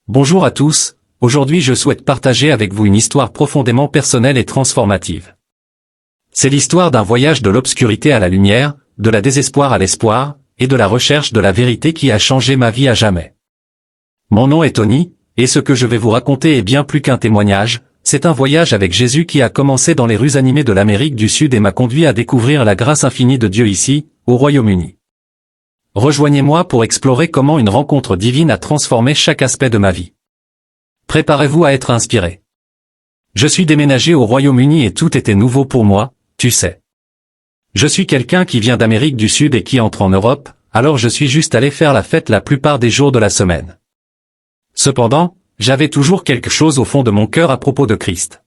Bonjour à tous, aujourd'hui je souhaite partager avec vous une histoire profondément personnelle et transformative. C'est l'histoire d'un voyage de l'obscurité à la lumière, de la désespoir à l'espoir, et de la recherche de la vérité qui a changé ma vie à jamais. Mon nom est Tony, et ce que je vais vous raconter est bien plus qu'un témoignage, c'est un voyage avec Jésus qui a commencé dans les rues animées de l'Amérique du Sud et m'a conduit à découvrir la grâce infinie de Dieu ici, au Royaume-Uni. Rejoignez-moi pour explorer comment une rencontre divine a transformé chaque aspect de ma vie. Préparez-vous à être inspiré. Je suis déménagé au Royaume-Uni et tout était nouveau pour moi, tu sais. Je suis quelqu'un qui vient d'Amérique du Sud et qui entre en Europe, alors je suis juste allé faire la fête la plupart des jours de la semaine. Cependant, j'avais toujours quelque chose au fond de mon cœur à propos de Christ.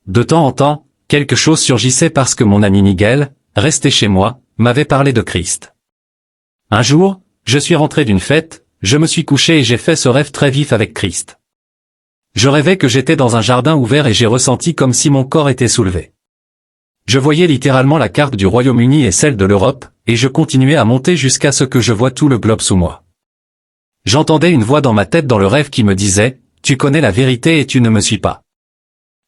De temps en temps, quelque chose surgissait parce que mon ami Miguel, resté chez moi, m'avait parlé de Christ. Un jour, je suis rentré d'une fête, je me suis couché et j'ai fait ce rêve très vif avec Christ. Je rêvais que j'étais dans un jardin ouvert et j'ai ressenti comme si mon corps était soulevé. Je voyais littéralement la carte du Royaume-Uni et celle de l'Europe, et je continuais à monter jusqu'à ce que je voie tout le globe sous moi. J'entendais une voix dans ma tête dans le rêve qui me disait « Tu connais la vérité et tu ne me suis pas ».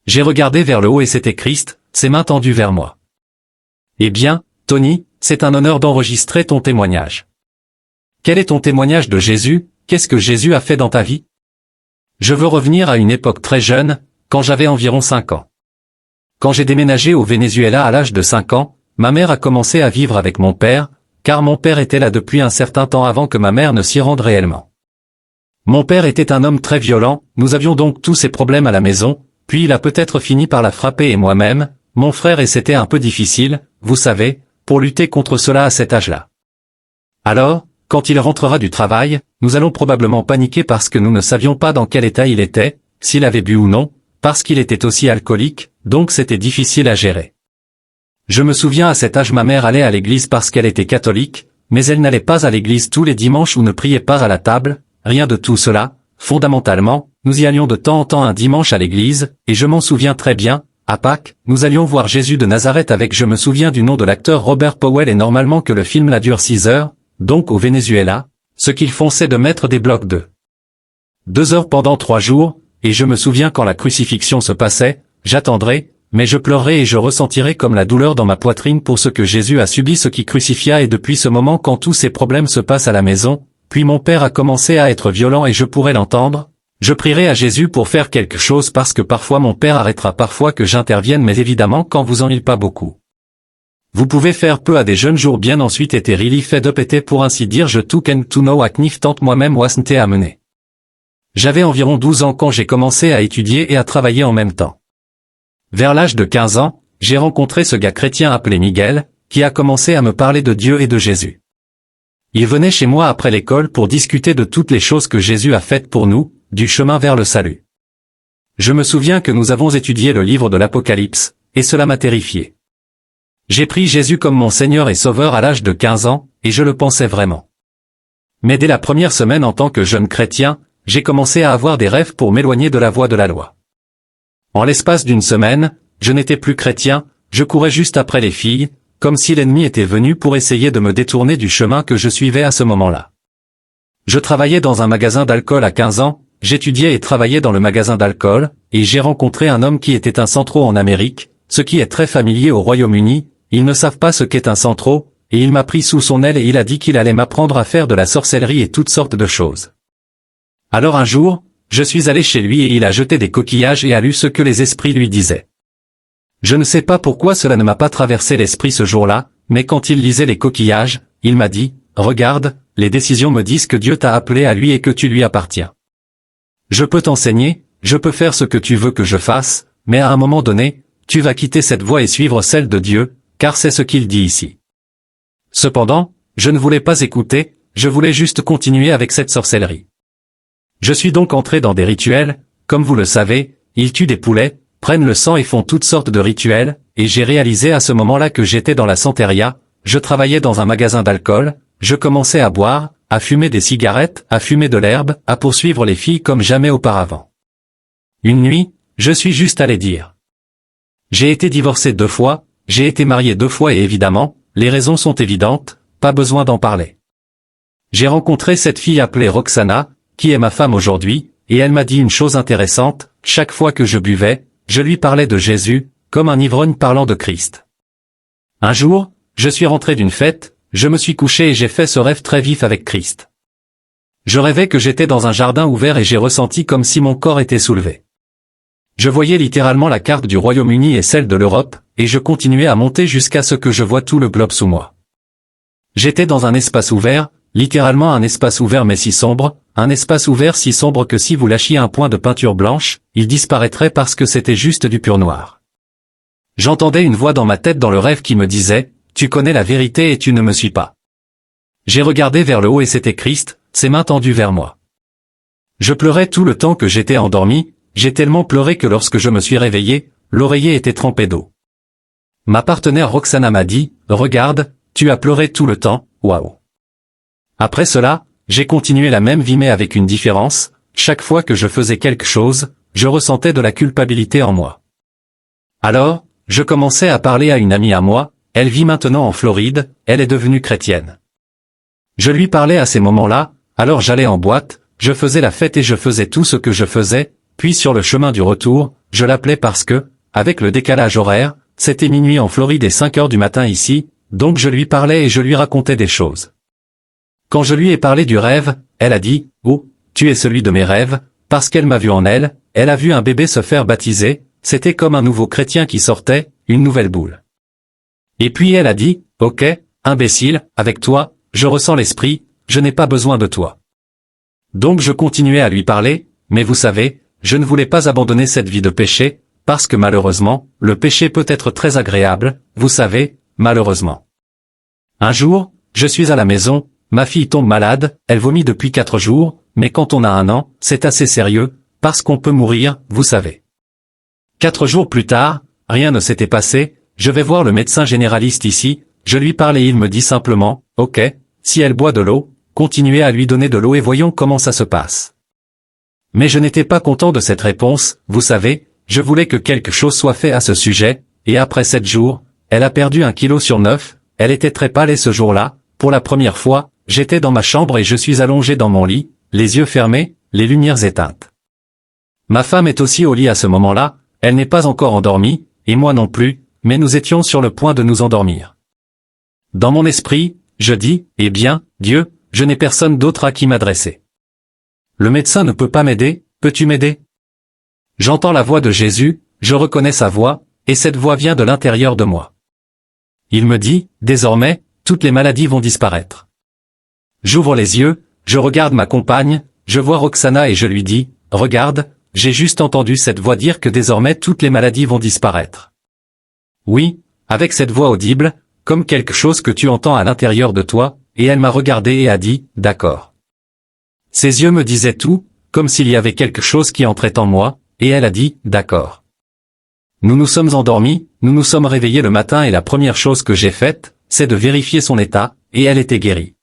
J'ai regardé vers le haut et c'était Christ, ses mains tendues vers moi. Eh bien, Tony, c'est un honneur d'enregistrer ton témoignage. Quel est ton témoignage de Jésus? Qu'est-ce que Jésus a fait dans ta vie? Je veux revenir à une époque très jeune, quand j'avais environ 5 ans. Quand j'ai déménagé au Venezuela à l'âge de 5 ans, ma mère a commencé à vivre avec mon père, car mon père était là depuis un certain temps avant que ma mère ne s'y rende réellement. Mon père était un homme très violent, nous avions donc tous ces problèmes à la maison, puis il a peut-être fini par la frapper et moi-même, mon frère et c'était un peu difficile, vous savez, pour lutter contre cela à cet âge-là. Alors, quand il rentrera du travail, nous allons probablement paniquer parce que nous ne savions pas dans quel état il était, s'il avait bu ou non, parce qu'il était aussi alcoolique, donc c'était difficile à gérer. Je me souviens à cet âge ma mère allait à l'église parce qu'elle était catholique, mais elle n'allait pas à l'église tous les dimanches ou ne priait pas à la table, rien de tout cela, fondamentalement, nous y allions de temps en temps un dimanche à l'église, et je m'en souviens très bien, à Pâques, nous allions voir Jésus de Nazareth avec je me souviens du nom de l'acteur Robert Powell et normalement que le film la dure 6 heures, donc au Venezuela, ce qu'ils font c'est de mettre des blocs de 2 heures pendant 3 jours, et je me souviens quand la crucifixion se passait, j'attendrai, mais je pleurerai et je ressentirai comme la douleur dans ma poitrine pour ce que Jésus a subi ce qui crucifia et depuis ce moment quand tous ces problèmes se passent à la maison, puis mon père a commencé à être violent et je pourrais l'entendre, je prierai à Jésus pour faire quelque chose parce que parfois mon père arrêtera parfois que j'intervienne mais évidemment quand vous en êtes pas beaucoup. Vous pouvez faire peu à des jeunes jours bien ensuite était really fed up était pour ainsi dire je took and to know acnif tante moi-même wasn't amené. J'avais environ 12 ans quand j'ai commencé à étudier et à travailler en même temps. Vers l'âge de 15 ans, j'ai rencontré ce gars chrétien appelé Miguel, qui a commencé à me parler de Dieu et de Jésus. Il venait chez moi après l'école pour discuter de toutes les choses que Jésus a faites pour nous, du chemin vers le salut. Je me souviens que nous avons étudié le livre de l'Apocalypse, et cela m'a terrifié. J'ai pris Jésus comme mon Seigneur et Sauveur à l'âge de 15 ans, et je le pensais vraiment. Mais dès la première semaine en tant que jeune chrétien, j'ai commencé à avoir des rêves pour m'éloigner de la voie de la loi. En l'espace d'une semaine, je n'étais plus chrétien, je courais juste après les filles, comme si l'ennemi était venu pour essayer de me détourner du chemin que je suivais à ce moment-là. Je travaillais dans un magasin d'alcool à 15 ans, j'étudiais et travaillais dans le magasin d'alcool, et j'ai rencontré un homme qui était un centro en Amérique, ce qui est très familier au Royaume-Uni. Ils ne savent pas ce qu'est un centro, et il m'a pris sous son aile et il a dit qu'il allait m'apprendre à faire de la sorcellerie et toutes sortes de choses. Alors un jour, je suis allé chez lui et il a jeté des coquillages et a lu ce que les esprits lui disaient. Je ne sais pas pourquoi cela ne m'a pas traversé l'esprit ce jour-là, mais quand il lisait les coquillages, il m'a dit, « Regarde, les décisions me disent que Dieu t'a appelé à lui et que tu lui appartiens. Je peux t'enseigner, je peux faire ce que tu veux que je fasse, mais à un moment donné, tu vas quitter cette voie et suivre celle de Dieu, car c'est ce qu'il dit ici. » Cependant, je ne voulais pas écouter, je voulais juste continuer avec cette sorcellerie. Je suis donc entré dans des rituels, comme vous le savez, ils tuent des poulets, prennent le sang et font toutes sortes de rituels, et j'ai réalisé à ce moment-là que j'étais dans la santeria, je travaillais dans un magasin d'alcool, je commençais à boire, à fumer des cigarettes, à fumer de l'herbe, à poursuivre les filles comme jamais auparavant. Une nuit, je suis juste allé dire. J'ai été divorcé 2 fois, j'ai été marié 2 fois et évidemment, les raisons sont évidentes, pas besoin d'en parler. J'ai rencontré cette fille appelée Roxana, qui est ma femme aujourd'hui, et elle m'a dit une chose intéressante, chaque fois que je buvais, je lui parlais de Jésus, comme un ivrogne parlant de Christ. Un jour, je suis rentré d'une fête, je me suis couché et j'ai fait ce rêve très vif avec Christ. Je rêvais que j'étais dans un jardin ouvert et j'ai ressenti comme si mon corps était soulevé. Je voyais littéralement la carte du Royaume-Uni et celle de l'Europe, et je continuais à monter jusqu'à ce que je voie tout le globe sous moi. J'étais dans un espace ouvert, littéralement un espace ouvert mais si sombre, un espace ouvert si sombre que si vous lâchiez un point de peinture blanche, il disparaîtrait parce que c'était juste du pur noir. J'entendais une voix dans ma tête dans le rêve qui me disait, « Tu connais la vérité et tu ne me suis pas. » J'ai regardé vers le haut et c'était Christ, ses mains tendues vers moi. Je pleurais tout le temps que j'étais endormi, j'ai tellement pleuré que lorsque je me suis réveillé, l'oreiller était trempé d'eau. Ma partenaire Roxana m'a dit, « Regarde, tu as pleuré tout le temps, waouh. » Après cela, j'ai continué la même vie mais avec une différence, chaque fois que je faisais quelque chose, je ressentais de la culpabilité en moi. Alors, je commençais à parler à une amie à moi, elle vit maintenant en Floride, elle est devenue chrétienne. Je lui parlais à ces moments-là, alors j'allais en boîte, je faisais la fête et je faisais tout ce que je faisais, puis sur le chemin du retour, je l'appelais parce que, avec le décalage horaire, c'était minuit en Floride et 5 heures du matin ici, donc je lui parlais et je lui racontais des choses. Quand je lui ai parlé du rêve, elle a dit, « Oh, tu es celui de mes rêves », parce qu'elle m'a vu en elle, elle a vu un bébé se faire baptiser, c'était comme un nouveau chrétien qui sortait, une nouvelle boule. Et puis elle a dit, « Ok, imbécile, avec toi, je ressens l'esprit, je n'ai pas besoin de toi. » Donc je continuais à lui parler, mais vous savez, je ne voulais pas abandonner cette vie de péché, parce que malheureusement, le péché peut être très agréable, vous savez, malheureusement. Un jour, je suis à la maison, ma fille tombe malade, elle vomit depuis 4 jours, mais quand on a 1 an, c'est assez sérieux, parce qu'on peut mourir, vous savez. 4 jours plus tard, rien ne s'était passé, je vais voir le médecin généraliste ici, je lui parle et il me dit simplement, « Ok, si elle boit de l'eau, continuez à lui donner de l'eau et voyons comment ça se passe. » Mais je n'étais pas content de cette réponse, vous savez, je voulais que quelque chose soit fait à ce sujet, et après 7 jours, elle a perdu 1 kilo sur 9, elle était très pâle et ce jour-là, pour la première fois, j'étais dans ma chambre et je suis allongé dans mon lit, les yeux fermés, les lumières éteintes. Ma femme est aussi au lit à ce moment-là, elle n'est pas encore endormie, et moi non plus, mais nous étions sur le point de nous endormir. Dans mon esprit, je dis, « Eh bien, Dieu, je n'ai personne d'autre à qui m'adresser. Le médecin ne peut pas m'aider, peux-tu m'aider ?» J'entends la voix de Jésus, je reconnais sa voix, et cette voix vient de l'intérieur de moi. Il me dit, « Désormais, toutes les maladies vont disparaître. » J'ouvre les yeux, je regarde ma compagne, je vois Roxana et je lui dis, « Regarde, j'ai juste entendu cette voix dire que désormais toutes les maladies vont disparaître. » Oui, avec cette voix audible, comme quelque chose que tu entends à l'intérieur de toi, et elle m'a regardé et a dit, « D'accord. » Ses yeux me disaient tout, comme s'il y avait quelque chose qui entrait en moi, et elle a dit, « D'accord. » Nous nous sommes endormis, nous nous sommes réveillés le matin et la première chose que j'ai faite, c'est de vérifier son état, et elle était guérie.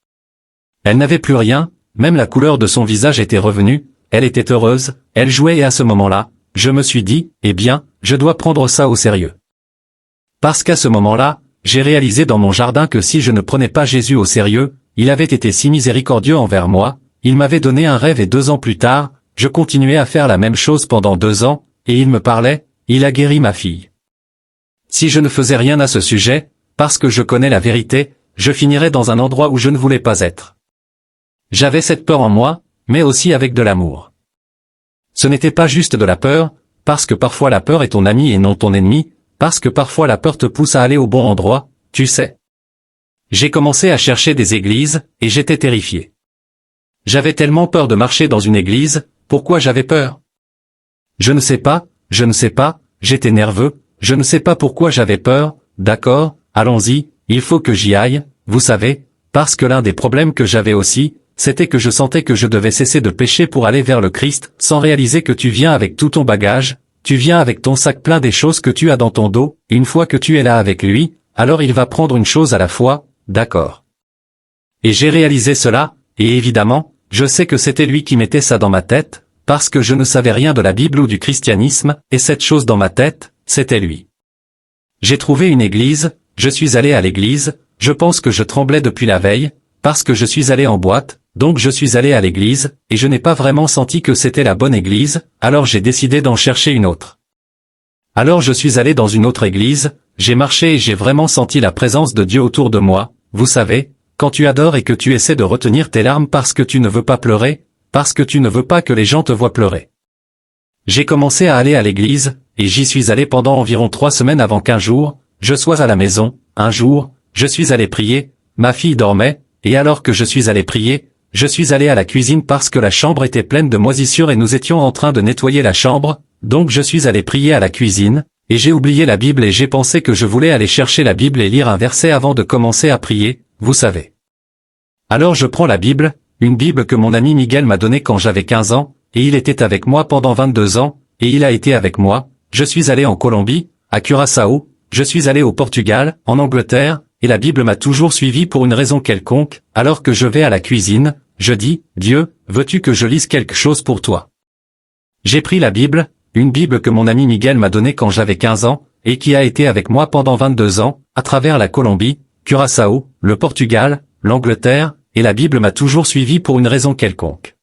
Elle n'avait plus rien, même la couleur de son visage était revenue, elle était heureuse, elle jouait et à ce moment-là, je me suis dit, eh bien, je dois prendre ça au sérieux. Parce qu'à ce moment-là, j'ai réalisé dans mon jardin que si je ne prenais pas Jésus au sérieux, il avait été si miséricordieux envers moi, il m'avait donné un rêve et 2 ans plus tard, je continuais à faire la même chose pendant 2 ans, et il me parlait, il a guéri ma fille. Si je ne faisais rien à ce sujet, parce que je connais la vérité, je finirais dans un endroit où je ne voulais pas être. J'avais cette peur en moi, mais aussi avec de l'amour. Ce n'était pas juste de la peur, parce que parfois la peur est ton ami et non ton ennemi, parce que parfois la peur te pousse à aller au bon endroit, tu sais. J'ai commencé à chercher des églises, et j'étais terrifié. J'avais tellement peur de marcher dans une église, pourquoi j'avais peur? Je ne sais pas, j'étais nerveux, je ne sais pas pourquoi j'avais peur, d'accord, allons-y, il faut que j'y aille, vous savez, parce que l'un des problèmes que j'avais aussi, c'était que je sentais que je devais cesser de pécher pour aller vers le Christ, sans réaliser que tu viens avec tout ton bagage, tu viens avec ton sac plein des choses que tu as dans ton dos, et une fois que tu es là avec lui, alors il va prendre une chose à la fois, d'accord. Et j'ai réalisé cela, et évidemment, je sais que c'était lui qui mettait ça dans ma tête, parce que je ne savais rien de la Bible ou du christianisme, et cette chose dans ma tête, c'était lui. J'ai trouvé une église, je suis allé à l'église, je pense que je tremblais depuis la veille, parce que je suis allé en boîte, donc je suis allé à l'église, et je n'ai pas vraiment senti que c'était la bonne église, alors j'ai décidé d'en chercher une autre. Alors je suis allé dans une autre église, j'ai marché et j'ai vraiment senti la présence de Dieu autour de moi, vous savez, quand tu adores et que tu essaies de retenir tes larmes parce que tu ne veux pas pleurer, parce que tu ne veux pas que les gens te voient pleurer. J'ai commencé à aller à l'église, et j'y suis allé pendant environ 3 semaines avant qu'un jour, je sois à la maison, un jour, je suis allé prier, ma fille dormait, et alors que je suis allé prier, je suis allé à la cuisine parce que la chambre était pleine de moisissures et nous étions en train de nettoyer la chambre, donc je suis allé prier à la cuisine, et j'ai oublié la Bible et j'ai pensé que je voulais aller chercher la Bible et lire un verset avant de commencer à prier, vous savez. Alors je prends la Bible, une Bible que mon ami Miguel m'a donnée quand j'avais 15 ans, et il était avec moi pendant 22 ans, et il a été avec moi, je suis allé en Colombie, à Curaçao, je suis allé au Portugal, en Angleterre, et la Bible m'a toujours suivi pour une raison quelconque, alors que je vais à la cuisine, je dis, Dieu, veux-tu que je lise quelque chose pour toi? J'ai pris la Bible, une Bible que mon ami Miguel m'a donnée quand j'avais 15 ans, et qui a été avec moi pendant 22 ans, à travers la Colombie, Curaçao, le Portugal, l'Angleterre, et la Bible m'a toujours suivi pour une raison quelconque.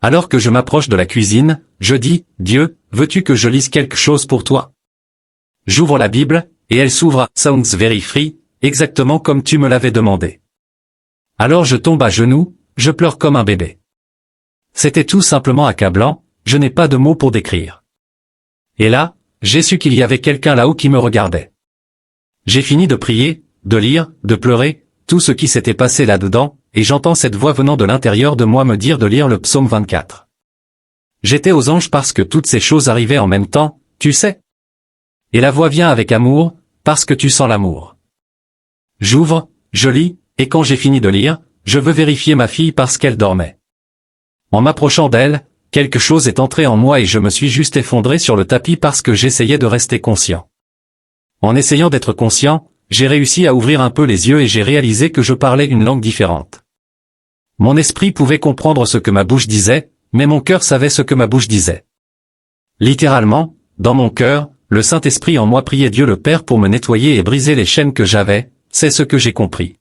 Alors que je m'approche de la cuisine, je dis, Dieu, veux-tu que je lise quelque chose pour toi? J'ouvre la Bible, et elle s'ouvre à Sounds Very Free, exactement comme tu me l'avais demandé. Alors je tombe à genoux, je pleure comme un bébé. C'était tout simplement accablant, je n'ai pas de mots pour décrire. Et là, j'ai su qu'il y avait quelqu'un là-haut qui me regardait. J'ai fini de prier, de lire, de pleurer, tout ce qui s'était passé là-dedans, et j'entends cette voix venant de l'intérieur de moi me dire de lire le psaume 24. J'étais aux anges parce que toutes ces choses arrivaient en même temps, tu sais. Et la voix vient avec amour, parce que tu sens l'amour. J'ouvre, je lis, et quand j'ai fini de lire, je veux vérifier ma fille parce qu'elle dormait. En m'approchant d'elle, quelque chose est entré en moi et je me suis juste effondré sur le tapis parce que j'essayais de rester conscient. En essayant d'être conscient, j'ai réussi à ouvrir un peu les yeux et j'ai réalisé que je parlais une langue différente. Mon esprit pouvait comprendre ce que ma bouche disait, mais mon cœur savait ce que ma bouche disait. Littéralement, dans mon cœur, le Saint-Esprit en moi priait Dieu le Père pour me nettoyer et briser les chaînes que j'avais, c'est ce que j'ai compris.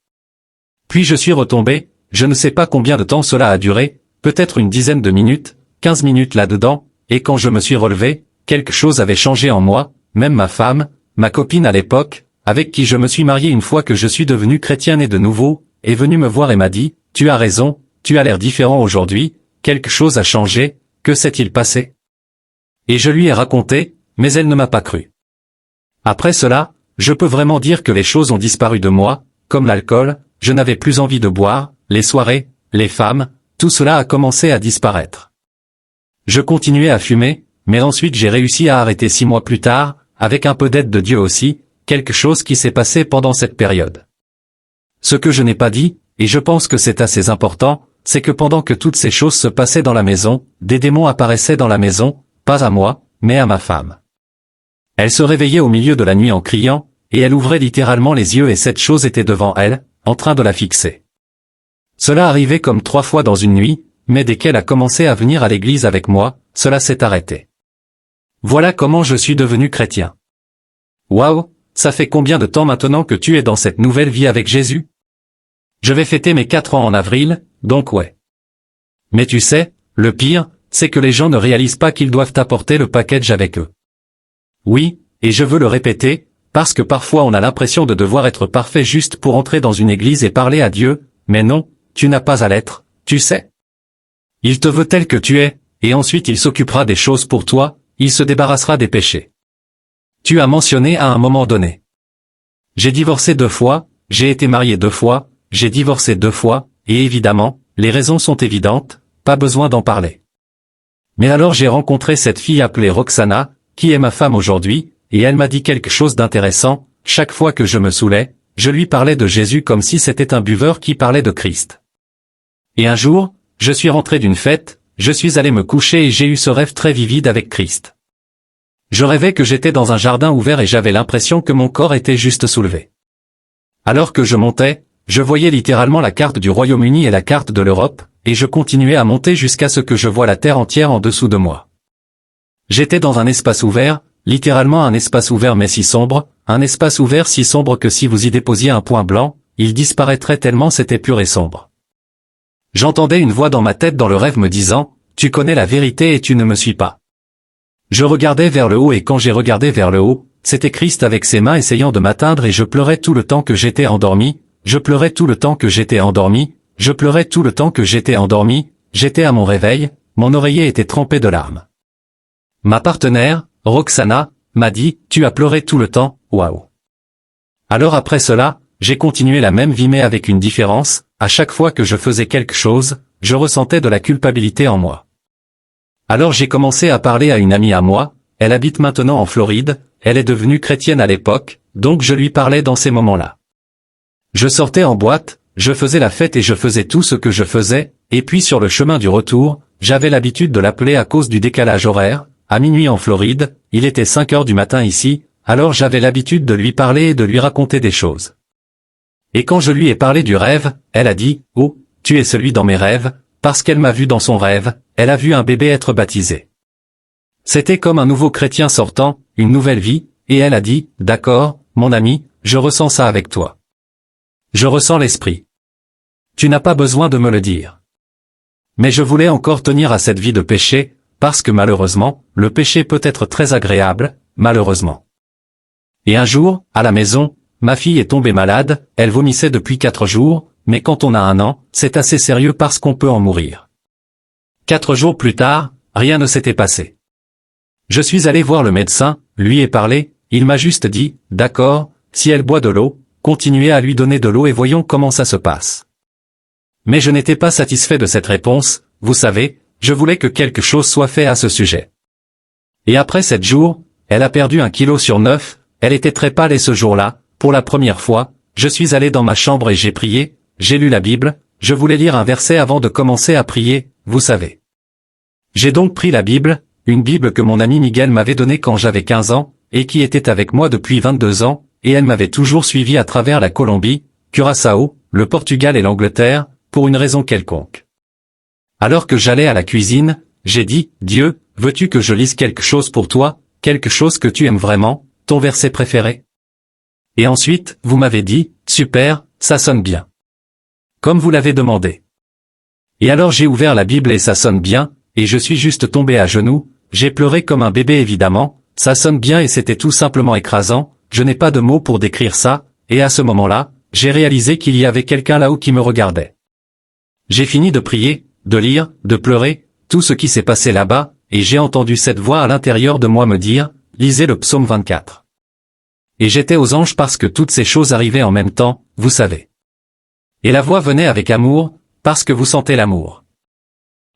Puis je suis retombé, je ne sais pas combien de temps cela a duré, peut-être une dizaine de minutes, 15 minutes là-dedans, et quand je me suis relevé, quelque chose avait changé en moi, même ma femme, ma copine à l'époque, avec qui je me suis marié une fois que je suis devenu chrétien et de nouveau, est venue me voir et m'a dit, « Tu as raison, tu as l'air différent aujourd'hui, quelque chose a changé, que s'est-il passé ?» Et je lui ai raconté, mais elle ne m'a pas cru. Après cela, je peux vraiment dire que les choses ont disparu de moi, comme l'alcool, je n'avais plus envie de boire, les soirées, les femmes, tout cela a commencé à disparaître. Je continuais à fumer, mais ensuite j'ai réussi à arrêter 6 mois plus tard, avec un peu d'aide de Dieu aussi, quelque chose qui s'est passé pendant cette période. Ce que je n'ai pas dit, et je pense que c'est assez important, c'est que pendant que toutes ces choses se passaient dans la maison, des démons apparaissaient dans la maison, pas à moi, mais à ma femme. Elle se réveillait au milieu de la nuit en criant, et elle ouvrait littéralement les yeux et cette chose était devant elle, en train de la fixer. Cela arrivait comme 3 fois dans une nuit, mais dès qu'elle a commencé à venir à l'église avec moi, cela s'est arrêté. Voilà comment je suis devenu chrétien. Waouh, ça fait combien de temps maintenant que tu es dans cette nouvelle vie avec Jésus? Je vais fêter mes 4 ans en avril, donc ouais. Mais tu sais, le pire, c'est que les gens ne réalisent pas qu'ils doivent apporter le package avec eux. Oui, et je veux le répéter, parce que parfois on a l'impression de devoir être parfait juste pour entrer dans une église et parler à Dieu, mais non, tu n'as pas à l'être, tu sais. Il te veut tel que tu es, et ensuite il s'occupera des choses pour toi, il se débarrassera des péchés. Tu as mentionné à un moment donné. J'ai divorcé 2 fois, j'ai été marié 2 fois, j'ai divorcé 2 fois, et évidemment, les raisons sont évidentes, pas besoin d'en parler. Mais alors j'ai rencontré cette fille appelée Roxana, qui est ma femme aujourd'hui, et elle m'a dit quelque chose d'intéressant, chaque fois que je me saoulais, je lui parlais de Jésus comme si c'était un buveur qui parlait de Christ. Et un jour, je suis rentré d'une fête, je suis allé me coucher et j'ai eu ce rêve très vivide avec Christ. Je rêvais que j'étais dans un jardin ouvert et j'avais l'impression que mon corps était juste soulevé. Alors que je montais, je voyais littéralement la carte du Royaume-Uni et la carte de l'Europe, et je continuais à monter jusqu'à ce que je voie la terre entière en dessous de moi. J'étais dans un espace ouvert, littéralement un espace ouvert mais si sombre, un espace ouvert si sombre que si vous y déposiez un point blanc, il disparaîtrait tellement c'était pur et sombre. J'entendais une voix dans ma tête dans le rêve me disant, « Tu connais la vérité et tu ne me suis pas. » Je regardais vers le haut et quand j'ai regardé vers le haut, c'était Christ avec ses mains essayant de m'atteindre et je pleurais tout le temps que j'étais endormi, je pleurais tout le temps que j'étais endormi, je pleurais tout le temps que j'étais endormi, j'étais à mon réveil, mon oreiller était trempé de larmes. Ma partenaire, Roxana, m'a dit, « Tu as pleuré tout le temps, waouh. » Alors après cela, j'ai continué la même vie mais avec une différence, à chaque fois que je faisais quelque chose, je ressentais de la culpabilité en moi. Alors j'ai commencé à parler à une amie à moi, elle habite maintenant en Floride, elle est devenue chrétienne à l'époque, donc je lui parlais dans ces moments-là. Je sortais en boîte, je faisais la fête et je faisais tout ce que je faisais, et puis sur le chemin du retour, j'avais l'habitude de l'appeler à cause du décalage horaire, à minuit en Floride, il était 5 heures du matin ici, alors j'avais l'habitude de lui parler et de lui raconter des choses. Et quand je lui ai parlé du rêve, elle a dit, « Oh, tu es celui dans mes rêves », parce qu'elle m'a vu dans son rêve, elle a vu un bébé être baptisé. C'était comme un nouveau chrétien sortant, une nouvelle vie, et elle a dit, « D'accord, mon ami, je ressens ça avec toi. Je ressens l'esprit. Tu n'as pas besoin de me le dire. » Mais je voulais encore tenir à cette vie de péché, parce que malheureusement, le péché peut être très agréable, malheureusement. Et un jour, à la maison, ma fille est tombée malade, elle vomissait depuis 4 jours, mais quand on a 1 an, c'est assez sérieux parce qu'on peut en mourir. 4 jours plus tard, rien ne s'était passé. Je suis allé voir le médecin, lui ai parlé, il m'a juste dit, « D'accord, si elle boit de l'eau, continuez à lui donner de l'eau et voyons comment ça se passe. » Mais je n'étais pas satisfait de cette réponse, vous savez, je voulais que quelque chose soit fait à ce sujet. Et après 7 jours, elle a perdu 1 kilo sur 9, elle était très pâle et ce jour-là, pour la première fois, je suis allé dans ma chambre et j'ai prié, j'ai lu la Bible, je voulais lire un verset avant de commencer à prier, vous savez. J'ai donc pris la Bible, une Bible que mon ami Miguel m'avait donnée quand j'avais 15 ans, et qui était avec moi depuis 22 ans, et elle m'avait toujours suivi à travers la Colombie, Curaçao, le Portugal et l'Angleterre, pour une raison quelconque. Alors que j'allais à la cuisine, j'ai dit, « Dieu, veux-tu que je lise quelque chose pour toi, quelque chose que tu aimes vraiment, ton verset préféré ?» Et ensuite, vous m'avez dit, « Super, ça sonne bien. » Comme vous l'avez demandé. Et alors j'ai ouvert la Bible et ça sonne bien, et je suis juste tombé à genoux, j'ai pleuré comme un bébé évidemment, ça sonne bien et c'était tout simplement écrasant, je n'ai pas de mots pour décrire ça, et à ce moment-là, j'ai réalisé qu'il y avait quelqu'un là-haut qui me regardait. J'ai fini de prier, de lire, de pleurer, tout ce qui s'est passé là-bas, et j'ai entendu cette voix à l'intérieur de moi me dire, « Lisez le psaume 24. » Et j'étais aux anges parce que toutes ces choses arrivaient en même temps, vous savez. Et la voix venait avec amour, parce que vous sentez l'amour.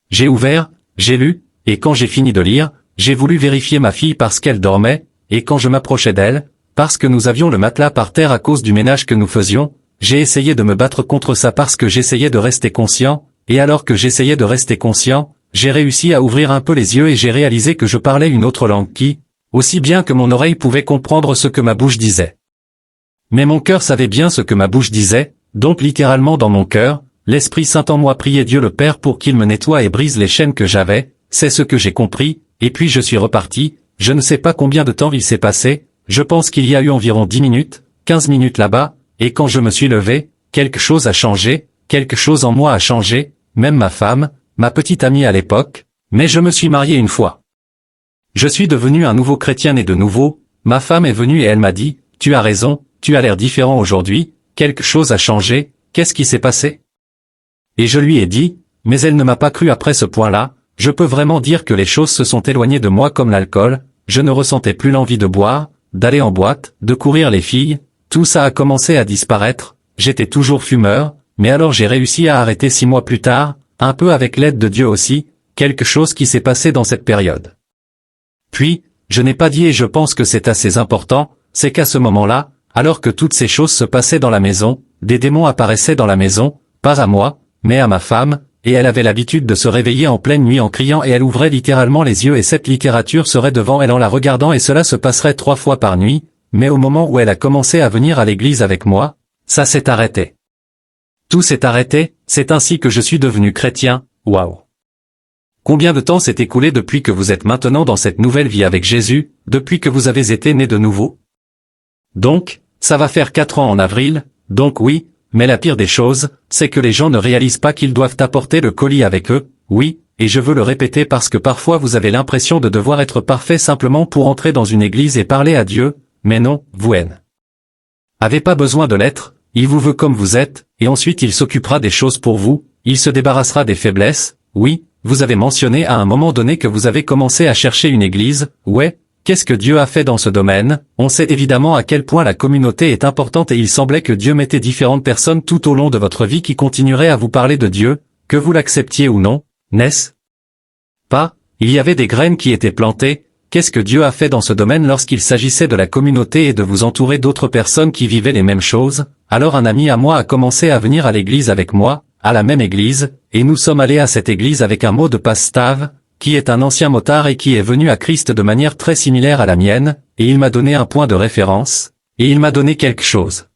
J'ai ouvert, j'ai lu, et quand j'ai fini de lire, j'ai voulu vérifier ma fille parce qu'elle dormait, et quand je m'approchais d'elle, parce que nous avions le matelas par terre à cause du ménage que nous faisions, j'ai essayé de me battre contre ça parce que j'essayais de rester conscient, et alors que j'essayais de rester conscient, j'ai réussi à ouvrir un peu les yeux et j'ai réalisé que je parlais une autre langue qui, aussi bien que mon oreille pouvait comprendre ce que ma bouche disait. Mais mon cœur savait bien ce que ma bouche disait, donc littéralement dans mon cœur, l'Esprit Saint en moi priait Dieu le Père pour qu'il me nettoie et brise les chaînes que j'avais, c'est ce que j'ai compris, et puis je suis reparti, je ne sais pas combien de temps il s'est passé, je pense qu'il y a eu environ 10 minutes, 15 minutes là-bas, et quand je me suis levé, quelque chose a changé, quelque chose en moi a changé, même ma femme, ma petite amie à l'époque, mais je me suis marié une fois. Je suis devenu un nouveau chrétien né de nouveau, ma femme est venue et elle m'a dit, « Tu as raison, tu as l'air différent aujourd'hui, quelque chose a changé, qu'est-ce qui s'est passé ?» Et je lui ai dit, mais elle ne m'a pas cru après ce point-là, je peux vraiment dire que les choses se sont éloignées de moi comme l'alcool, je ne ressentais plus l'envie de boire, d'aller en boîte, de courir les filles, tout ça a commencé à disparaître, j'étais toujours fumeur, mais alors j'ai réussi à arrêter 6 mois plus tard, un peu avec l'aide de Dieu aussi, quelque chose qui s'est passé dans cette période. Puis, je n'ai pas dit et je pense que c'est assez important, c'est qu'à ce moment-là, alors que toutes ces choses se passaient dans la maison, des démons apparaissaient dans la maison, pas à moi, mais à ma femme, et elle avait l'habitude de se réveiller en pleine nuit en criant et elle ouvrait littéralement les yeux et cette littérature serait devant elle en la regardant et cela se passerait 3 fois par nuit, mais au moment où elle a commencé à venir à l'église avec moi, ça s'est arrêté. Tout s'est arrêté, c'est ainsi que je suis devenu chrétien, waouh. Combien de temps s'est écoulé depuis que vous êtes maintenant dans cette nouvelle vie avec Jésus, depuis que vous avez été né de nouveau? Donc, ça va faire 4 ans en avril, donc oui, mais la pire des choses, c'est que les gens ne réalisent pas qu'ils doivent apporter le colis avec eux, oui, et je veux le répéter parce que parfois vous avez l'impression de devoir être parfait simplement pour entrer dans une église et parler à Dieu, mais non, vous n'avez pas besoin de l'être, il vous veut comme vous êtes, et ensuite il s'occupera des choses pour vous, il se débarrassera des faiblesses, oui, vous avez mentionné à un moment donné que vous avez commencé à chercher une église, ouais. Qu'est-ce que Dieu a fait dans ce domaine? On sait évidemment à quel point la communauté est importante et il semblait que Dieu mettait différentes personnes tout au long de votre vie qui continueraient à vous parler de Dieu, que vous l'acceptiez ou non, n'est-ce pas? Il y avait des graines qui étaient plantées. Qu'est-ce que Dieu a fait dans ce domaine lorsqu'il s'agissait de la communauté et de vous entourer d'autres personnes qui vivaient les mêmes choses? Alors un ami à moi a commencé à venir à l'église avec moi, à la même église, et nous sommes allés à cette église avec un mot de passe Stave, qui est un ancien motard et qui est venu à Christ de manière très similaire à la mienne, et il m'a donné un point de référence, et il m'a donné quelque chose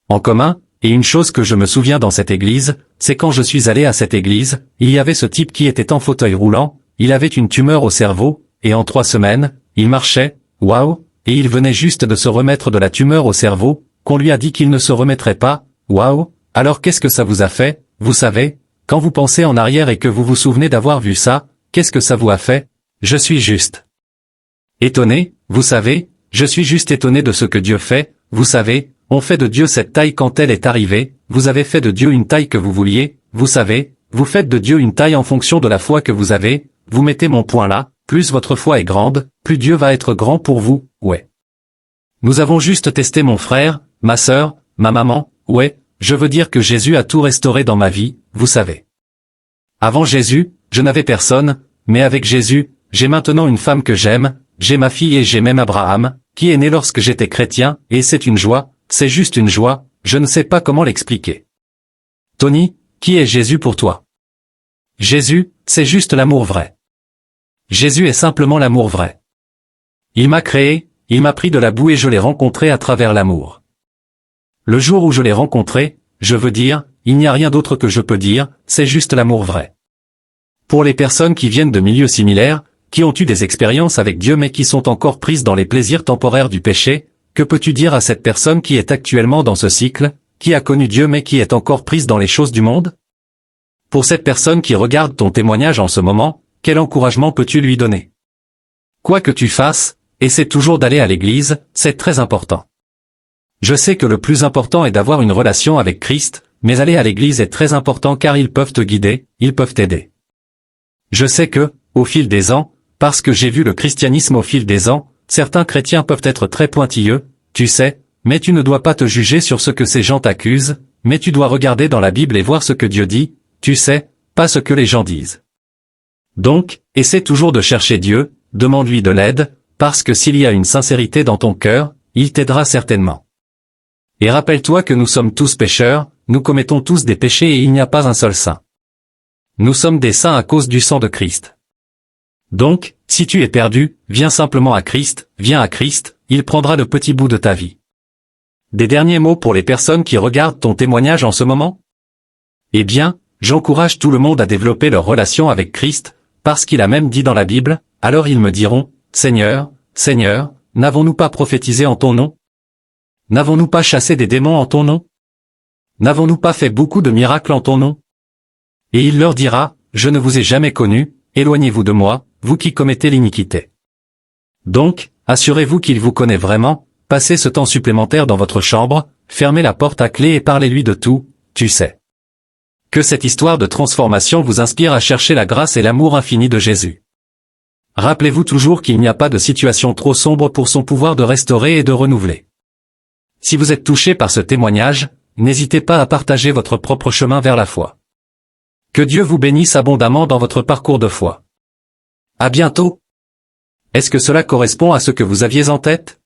en commun, et une chose que je me souviens dans cette église, c'est quand je suis allé à cette église, il y avait ce type qui était en fauteuil roulant, il avait une tumeur au cerveau, et en 3 semaines, il marchait, waouh, et il venait juste de se remettre de la tumeur au cerveau, qu'on lui a dit qu'il ne se remettrait pas, waouh, alors qu'est-ce que ça vous a fait, vous savez, quand vous pensez en arrière et que vous vous souvenez d'avoir vu ça, qu'est-ce que ça vous a fait? Je suis juste étonné, vous savez, je suis juste étonné de ce que Dieu fait, vous savez, on fait de Dieu cette taille quand elle est arrivée, vous avez fait de Dieu une taille que vous vouliez, vous savez, vous faites de Dieu une taille en fonction de la foi que vous avez, vous mettez mon point là, plus votre foi est grande, plus Dieu va être grand pour vous, ouais. Nous avons juste testé mon frère, ma sœur, ma maman, ouais, je veux dire que Jésus a tout restauré dans ma vie, vous savez. Avant Jésus, je n'avais personne, mais avec Jésus, j'ai maintenant une femme que j'aime, j'ai ma fille et j'ai même Abraham, qui est né lorsque j'étais chrétien, et c'est une joie, c'est juste une joie, je ne sais pas comment l'expliquer. Tony, qui est Jésus pour toi? Jésus, c'est juste l'amour vrai. Jésus est simplement l'amour vrai. Il m'a créé, il m'a pris de la boue et je l'ai rencontré à travers l'amour. Le jour où je l'ai rencontré, je veux dire, il n'y a rien d'autre que je peux dire, c'est juste l'amour vrai. Pour les personnes qui viennent de milieux similaires, qui ont eu des expériences avec Dieu mais qui sont encore prises dans les plaisirs temporaires du péché, que peux-tu dire à cette personne qui est actuellement dans ce cycle, qui a connu Dieu mais qui est encore prise dans les choses du monde? Pour cette personne qui regarde ton témoignage en ce moment, quel encouragement peux-tu lui donner? Quoi que tu fasses, essaie toujours d'aller à l'église, c'est très important. Je sais que le plus important est d'avoir une relation avec Christ, mais aller à l'église est très important car ils peuvent te guider, ils peuvent t'aider. Je sais que, au fil des ans, parce que j'ai vu le christianisme au fil des ans, certains chrétiens peuvent être très pointilleux, tu sais, mais tu ne dois pas te juger sur ce que ces gens t'accusent, mais tu dois regarder dans la Bible et voir ce que Dieu dit, tu sais, pas ce que les gens disent. Donc, essaie toujours de chercher Dieu, demande-lui de l'aide, parce que s'il y a une sincérité dans ton cœur, il t'aidera certainement. Et rappelle-toi que nous sommes tous pécheurs, nous commettons tous des péchés et il n'y a pas un seul saint. Nous sommes des saints à cause du sang de Christ. Donc, si tu es perdu, viens simplement à Christ, viens à Christ, il prendra le petit bout de ta vie. Des derniers mots pour les personnes qui regardent ton témoignage en ce moment? Eh bien, j'encourage tout le monde à développer leur relation avec Christ, parce qu'il a même dit dans la Bible, alors ils me diront, Seigneur, Seigneur, n'avons-nous pas prophétisé en ton nom? N'avons-nous pas chassé des démons en ton nom? N'avons-nous pas fait beaucoup de miracles en ton nom? Et il leur dira, je ne vous ai jamais connu, éloignez-vous de moi, vous qui commettez l'iniquité. Donc, assurez-vous qu'il vous connaît vraiment, passez ce temps supplémentaire dans votre chambre, fermez la porte à clé et parlez-lui de tout, tu sais. Que cette histoire de transformation vous inspire à chercher la grâce et l'amour infini de Jésus. Rappelez-vous toujours qu'il n'y a pas de situation trop sombre pour son pouvoir de restaurer et de renouveler. Si vous êtes touché par ce témoignage, n'hésitez pas à partager votre propre chemin vers la foi. Que Dieu vous bénisse abondamment dans votre parcours de foi. À bientôt. Est-ce que cela correspond à ce que vous aviez en tête?